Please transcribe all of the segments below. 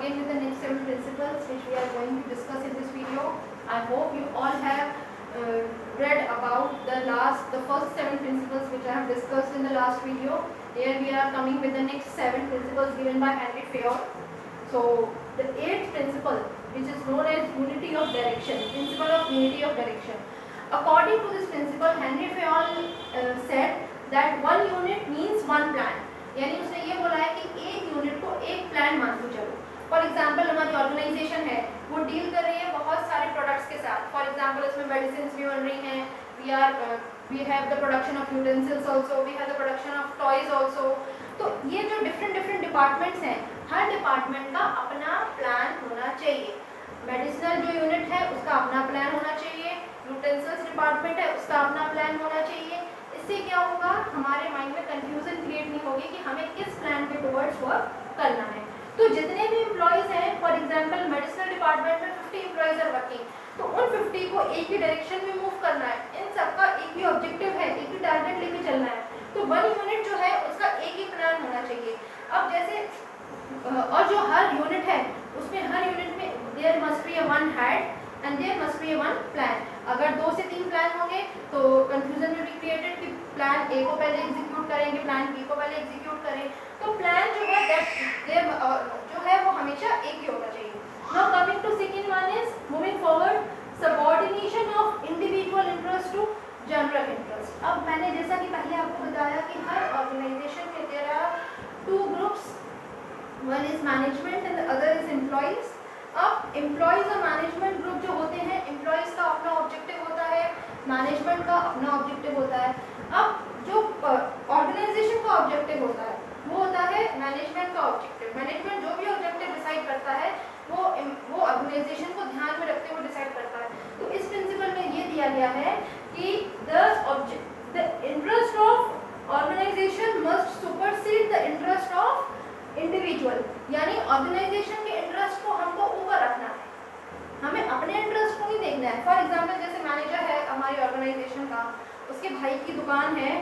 again with the next 7 principles which we are going to discuss in this video. I hope you all have read about the first 7 principles which I have discussed in the last video. Here we are coming with the next 7 principles given by Henry Fayol. So the 8th principle, which is known as unity of direction, principle of unity of direction. According to this principle, Henry Fayol said that one unit means one plan. यानी उसने ये बोला है कि एक unit को एक plan मान के चलो. फॉर एग्जांपल हमारी ऑर्गेनाइजेशन है, वो डील कर रही है बहुत सारे प्रोडक्ट्स के साथ. फॉर एग्जांपल इसमें मेडिसिन भी बन रही हैं, we have the production of utensils also, we have the production of toys also. तो ये जो डिफरेंट डिपार्टमेंट्स हैं, हर डिपार्टमेंट का अपना प्लान होना चाहिए. मेडिसिनल जो यूनिट है उसका अपना प्लान होना चाहिए, यूटेंसिल्स डिपार्टमेंट है उसका अपना प्लान होना चाहिए. इससे क्या होगा, हमारे माइंड में कंफ्यूजन क्रिएट नहीं होगी कि हमें किस प्लान के टुवर्ड्स वर्क करना है. तो जितने भी एम्प्लॉयज हैं, फॉर एग्जांपल मेडिसिनल डिपार्टमेंट में 50 एम्प्लॉयज आर वर्किंग, तो उन 50 को एक ही डायरेक्शन में मूव करना है. इन सबका एक ही ऑब्जेक्टिव है, एक ही टारगेट लेके चलना है. तो वन यूनिट जो है उसका एक ही प्लान होना चाहिए. अब जैसे और जो हर यूनिट है उसमें हर यूनिट में there must be one head and there must be one plan. अगर 2 से 3 प्लान होंगे तो कंफ्यूजन विल बी क्रिएटेड कि प्लान ए को पहले एग्जीक्यूट करेंगे, प्लान बी को पहले एग्जीक्यूट करें. तो प्लान जो है वो हमेशा एक ही होना चाहिए. Now coming to second one is moving forward, subordination of individual interest to general interest. अब मैंने जैसा कि पहले आपको बताया कि हर ऑर्गेनाइजेशन में there are 2 groups, one is management and the other is employees. अब एम्प्लॉयज और मैनेजमेंट ग्रुप जो होते हैं, एम्प्लॉयज का अपना ऑब्जेक्टिव होता है, मैनेजमेंट का अपना ऑब्जेक्टिव होता है. अब जो ऑर्गेनाइजेशन का ऑब्जेक्टिव होता है वो होता है मैनेजमेंट का ऑब्जेक्टिव. मैनेजमेंट जो भी ऑब्जेक्टिव डिसाइड करता है वो ऑर्गेनाइजेशन को ध्यान में रखते हुए डिसाइड करता है. तो इस प्रिंसिपल में ये दिया गया है कि the interest of organisation must supersede the interest of individual. यानी ऑर्गेनाइजेशन के इंटरेस्ट को हमको ऊपर रखना है, हमें अपने इंटरेस्ट को नहीं देखना है. फॉर एग्जांपल जैसे मैनेजर है हमारी ऑर्गेनाइजेशन का, उसके भाई की दुकान है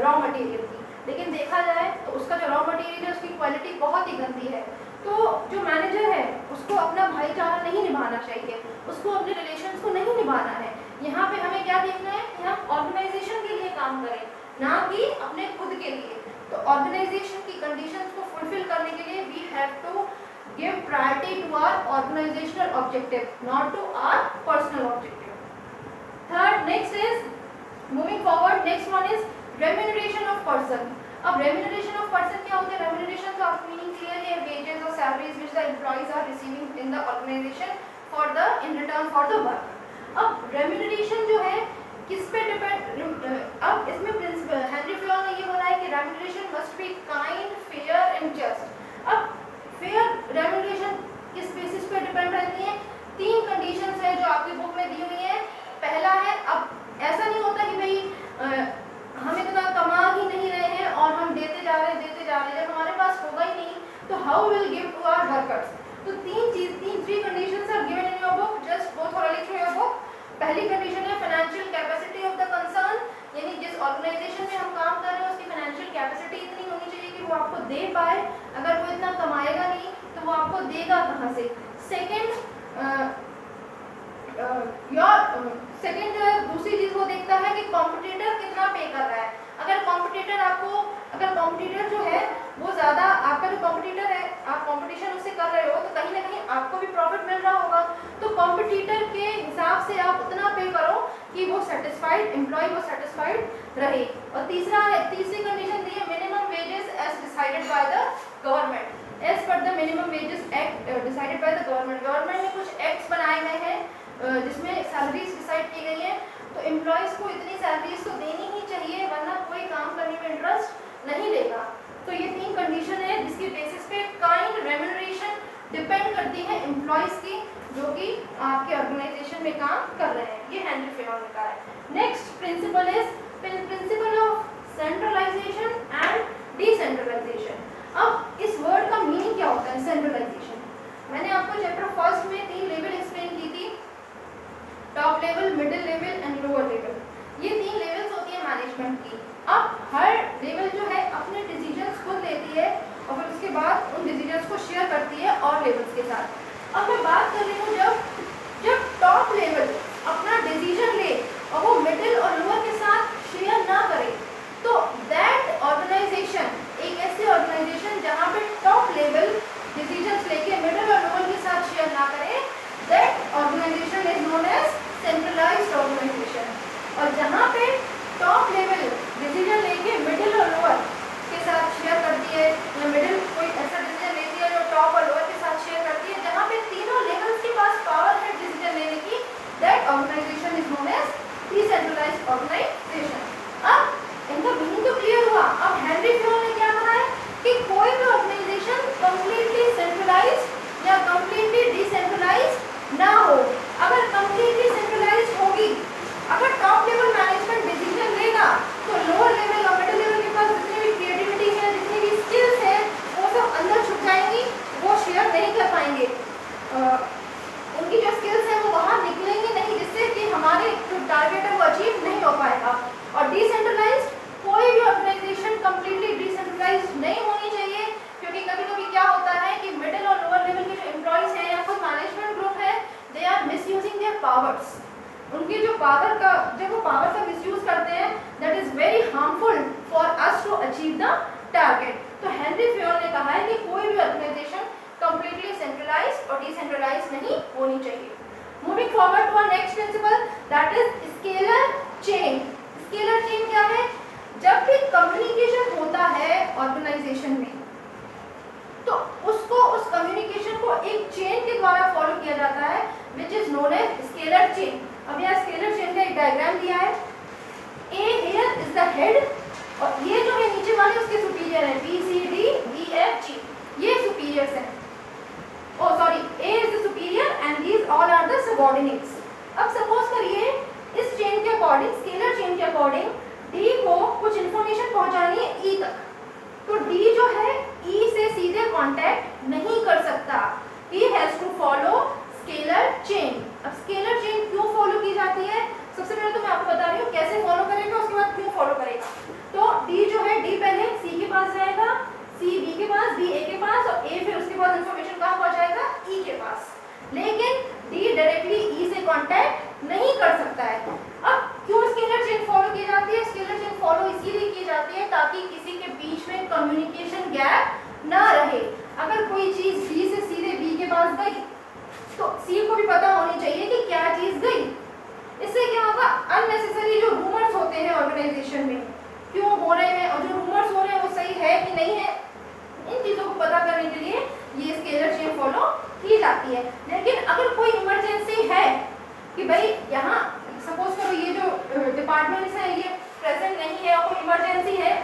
रॉ मटेरियल की, लेकिन देखा जाए तो उसका जो रॉ मटेरियल है उसकी क्वालिटी बहुत ही गंदी है. तो जो मैनेजर है उसको अपना भाईचारा नहीं निभाना चाहिए, उसको अपने रिलेशंस को नहीं निभाना है. यहाँ पे हमें क्या देखना है कि हम ऑर्गेनाइजेशन के लिए काम करें, ना कि अपने खुद के लिए. तो ऑर्गेनाइजेशन की कंडीशंस को फुलफिल करने के लिए we have to give priority to our organizational objective, not to our personal objective. Third, next is moving forward, next one is remuneration of person. अब remuneration of person क्या होता है? Remuneration का meaning clear है, wages or salaries which the employees are receiving in the organization in return for the work. अब remuneration जो है किस पे डिपेंड, अब इसमें प्रिंसिपल हेनरी फेयोल ने ये बोला है कि remuneration must be kind, fair and just. अब फेयर रेम्यूनरेशन किस बेसिस पे डिपेंड रहती है? 3 कंडीशंस है जो आपकी बुक में दी हुई है. पहला है, अब ऐसा नहीं होता कि भाई हम इतना कमा ही नहीं रहे हैं और हम देते जा रहे हैं, जब हमारे पास होगा ही नहीं तो how will give to our workers. तो 3 conditions are given in your book, just go thoroughly through your book. पहली कंडीशन है financial capacity of the concern, यानी जिस ऑर्गेनाइजेशन में हम काम कर रहे हैं उसकी फाइनेंशियल कैपेसिटी इतनी होनी चाहिए कि वो आपको दे पाए. अगर वो इतना कमाएगा नहीं तो वो आपको देगा कहाँ से? सेकंड जो है दूसरी चीज वो देखता है कि कॉम्पिटिटर कितना पे कर रहा है. अगर कॉम्पिटिटर जो है वो ज्यादा, आपका जो कॉम्पिटिटर है आप कंपटीशन उससे कर रहे हो तो कहीं ना कहीं आपको भी प्रॉफिट मिल रहा होगा. तो कॉम्पिटिटर के हिसाब से आप उतना पे करो कि वो सेटिस्फाइड, एम्प्लॉय वो सेटिस्फाइड रहे. और तीसरी कंडीशन दी है minimum wages as decided by the government, as per the minimum wages act decided by the government. Government ने कुछ एक्ट्स बनाए गए हैं जिसमें सैलरीज डिसाइड की गई है. तो एम्प्लॉयज़ को इतनी सैलरीज तो देनी ही चाहिए, वरना कोई काम करने में इंटरेस्ट नहीं लेगा. तो ये 3 कंडीशन है जिसकी बेसिस पे काइंड रेम्यूनरेशन डिपेंड करती है एम्प्लॉयज़ की जो कि आपके ऑर्गेनाइजेशन में काम कर रहे हैं. ये हेनरी फेयोल ने कहा है. Next principle is principle of centralisation and decentralisation. अब इस वर्ड का मीनिंग क्या होता है सेंट्रलाइजेशन? मैंने आपको चैप्टर फर्स्ट में 3 लेवल एक्सप्लेन की थी, top level, middle level and lower level. ये 3 लेवल्स होती है मैनेजमेंट की. अब हर लेवल जो है अपने डिसीजंस खुद लेती है और फिर उसके बाद उन डिसीजंस को शेयर करती है और लेवल्स के साथ। अब मैं बात कर रही हूँ जब टॉप लेवल अपना डिसीजन ले और वो मिडिल और लोअर के साथ शेयर ना करे, तो दैट ऑर्गेनाइजेशन, एक ऐसी ऑर्गेनाइजेशन जहाँ पे टॉप लेवल डिसीजंस लेके मिडिल और लोअर के साथ शेयर ना करे, that organisation is known as centralised organisation. और जहाँ पे टॉप लेवल डिसीजन लेके मिडिल और लोअर के साथ शेयर करती है, या मिडिल कोई ऐसा डिसीजन लेती है जो टॉप और लोअर के साथ शेयर करती है, जहाँ पे तीनों लेवल्स के पास पावर है डिसीजन लेने की, that organisation is known as decentralised organisation. अब इनका मीनिंग तो क्लियर हुआ। अब हेनरी फ्योल ने क्या कहा है कि कोई भी ऑर्गेनाइजेशन कंप्लीटली सेंट्रलाइज्ड या कंप्लीटली डिसेंट्रलाइज्ड ना हो। अगर कंप्लीटली सेंट्रलाइज्ड होगी, अगर टॉप लेवल मैनेजमेंट डिसीजन लेगा, तो लोअर लेवल और मिडिल लेवल के पास जितनी भी क्रिएटिविटी है, जितनी भी स्किल्स है, वो सब अंदर छुप जाएंगी, वो शेयर नहीं कर पाएंगे। उनकी जो स्किल्स है वो बाहर निकलेंगी नहीं, जिससे कि हमारे जो टारगेट है वो अचीव नहीं हो पाएगा। और डिसेंट्रलाइज्ड, कोई भी ऑर्गेनाइजेशन कंप्लीटली डिसेंट्रलाइज्ड नहीं होनी चाहिए, क्योंकि कभी कभी क्या होता है कि मिडिल और लोअर लेवल के जो एम्प्लॉइज हैं या खुद मैनेजमेंट ग्रुप है, they are misusing their powers. उनकी जो पावर का, जब वो पावर का मिसयूज करते हैं, that is very harmful for us to achieve the target. तो हेनरी फ्योल ने कहा है कि कोई भी ऑर्गेनाइजेशन कंप्लीटली सेंट्रलाइज्ड और डिसेंट्रलाइज्ड नहीं होनी चाहिए। Moving forward to our next principle, that is scalar chain. Scalar chain क्या है? जब भी कम्युनिकेशन होता है ऑर्गेनाइजेशन में, तो उसको, उस कम्युनिकेशन को एक चेन के द्वारा फॉलो किया जाता है, which is known as scalar chain. अब यहाँ स्केलर चेन का एक डायग्राम दिया है। A here is the head, और ये जो है नीचे वाले उसके सुपीरियर है, B C D E F G, ये सुपीरियर्स हैं। Oh sorry, A is the superior and these all are the subordinates. अब सपोज करिए इस चेन के अकॉर्डिंग, स्केलर चेन के अकॉर्डिंग, D को कुछ इन्फॉर्मेशन पहुंचानी है E तक, तो D जो है E से सीधे कांटेक्ट नहीं कर सकता। He has to follow scalar chain. अब स्केलर चेन क्यों फॉलो की जाती है? सबसे पहले तो मैं आपको बता रही हूँ कैसे फॉलो करेगा, उसके बाद क्यों फॉलो करेगा। तो D जो है, D पहले C के पास जाएगा, C B के पास, B A के पास, और A फिर उसके बाद इन्फॉर्मेशन कहाँ पहुँचाएगा? E के पास। लेकिन D डायरेक्टली E से कांटेक्ट नहीं कर सकता है। अब क्यों स्केलर चेन फॉलो की जाती है? स्केलर चेन फॉलो इसीलिए की जाती है ताकि किसी के बीच में कम्युनिकेशन गैप ना रहे। अगर कोई चीज़ B से सीधे B के पास गई, तो C को भी पता होनी चाहिए कि क्या चीज़ गई। इससे क्या होगा? अननेसेसरी जो रूमर्स होते हैं ऑर्गेनाइजेशन में, क्यों हो रहे हैं और जो रूमर्स हो रहे हैं वो सही है कि नहीं है, इन चीज़ों को पता करने के लिए ये स्केलर चेन फॉलो की जाती है। लेकिन अगर कोई इमरजेंसी है कि भाई यहाँ सपोज करो ये जो डिपार्टमेंट्स हैं ये प्रेजेंट नहीं है और कोई इमरजेंसी है,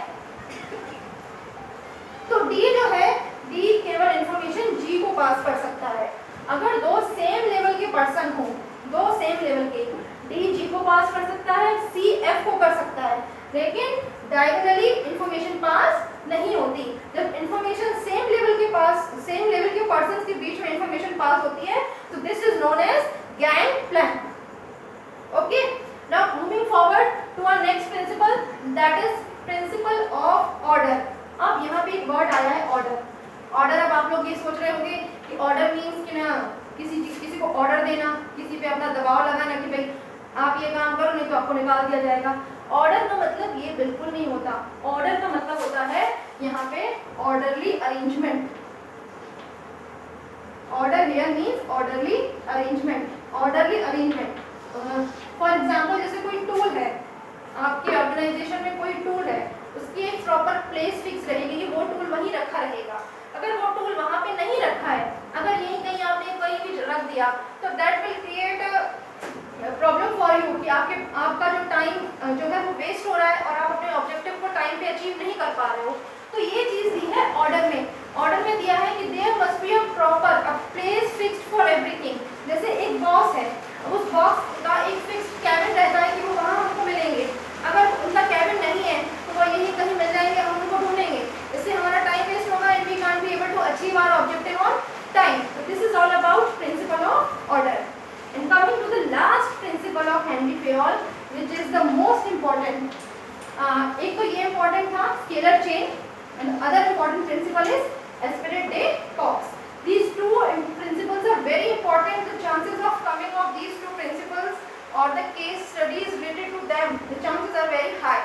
तो D जो है, D केवल इंफॉर्मेशन G को पास कर सकता है। अगर दो सेम लेवल के पर्सन हो, दो सेम लेवल के, D G को पास कर सकता है, C F को कर सकता है, लेकिन डायगोनली इंफॉर्मेशन पास नहीं होती। जब इंफॉर्मेशन सेम लेवल के पास, सेम लेवल के पर्संस के बीच में इंफॉर्मेशन पास होती है, तो this is known as gang plan. Okay, now moving forward to our next principle, that is principle of order. अब यहाँ पे एक वर्ड आया है ऑर्डर। ऑर्डर, अब आप लोग ये सोच रहे होंगे कि ऑर्डर मीन्स कि ना किसी को ऑर्डर देना, किसी पे अपना दबाव लगाना कि भाई आप ये काम करो नहीं तो आपको निकाल दिया जाएगा। ऑर्डर का मतलब ये बिल्कुल नहीं होता। ऑर्डर का मतलब होता है यहाँ पे orderly arrangement. Order here means orderly arrangement. Orderly arrangement, for example जैसे कोई टूल है, आपके ऑर्गेनाइजेशन में कोई टूल है, उसकी एक प्रॉपर प्लेस फिक्स रहेगी कि वो टूल वहीं रखा रहेगा। अगर वो टूल वहाँ पे नहीं रखा है, अगर यहीं कहीं आपने कहीं भी रख दिया, तो that will create problem for you कि आपका जो टाइम जो है वो वेस्ट हो रहा है और आप अपने ऑब्जेक्टिव को टाइम पे अचीव नहीं कर पा रहे हो। तो ये चीज़ दी है ऑर्डर में। ऑर्डर में दिया है कि there must be a proper a place fixed for everything. जैसे एक बॉक्स है, उस बॉक्स का एक फिक्स्ड कैबिन रहता है कि वो वहाँ हमको मिलेंगे। अगर उनका कैबिन नहीं है तो वो यहीं कहीं मिल जाएंगे, हम उनको ढूंढेंगे, इससे हमारा टाइम वेस्ट होगा and we can't be able to achieve our objective on time. So this is all about principle of order. And coming to the last principle of Henry Fayol, which is the most important. एक तो ये important था scalar chain, And other important principle is Esprit de corps. These two principles are very important. The chances of coming of these two principles or the case studies related to them, the chances are very high.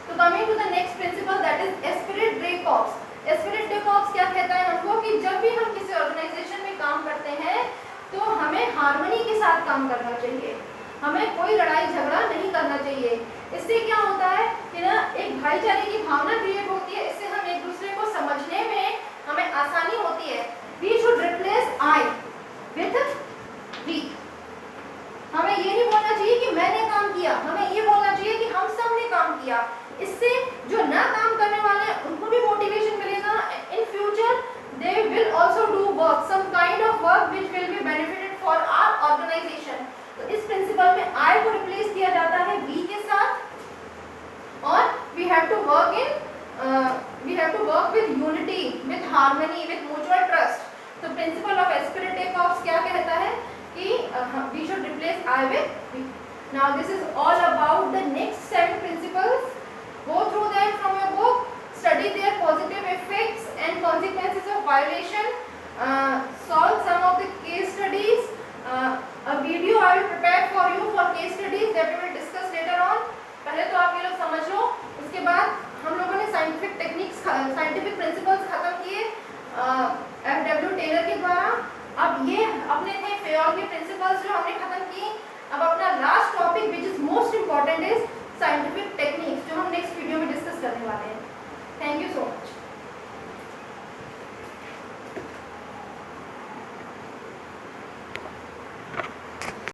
So coming to the next principle, that is Esprit de corps. Esprit de corps क्या कहता है हमको कि जब भी हम किसी organisation में काम करते हैं तो हमें हार्मनी के साथ काम करना चाहिए, हमें कोई लड़ाई झगड़ा नहीं करना चाहिए। इससे क्या होता है कि ना एक भाईचारे की भावना क्रिएट होती है, इससे हम एक दूसरे को समझने में हमें आसानी होती है। We should replace I with we. हमें ये नहीं बोलना चाहिए कि मैंने काम किया, हमें ये बोलना चाहिए कि हम सब ने काम किया। इससे जो ना काम करने वाले हैं उनको भी मोटिवेशन मिलेगा। In future they will also do work, some kind of work which will be benefited for our organization. तो इस प्रिंसिपल में I को रिप्लेस किया जाता है we के साथ और we have to work with unity, with harmony, with mutual trust. तो principle of Spirit day corps क्या कहता है कि we should replace I with we. Now this is all about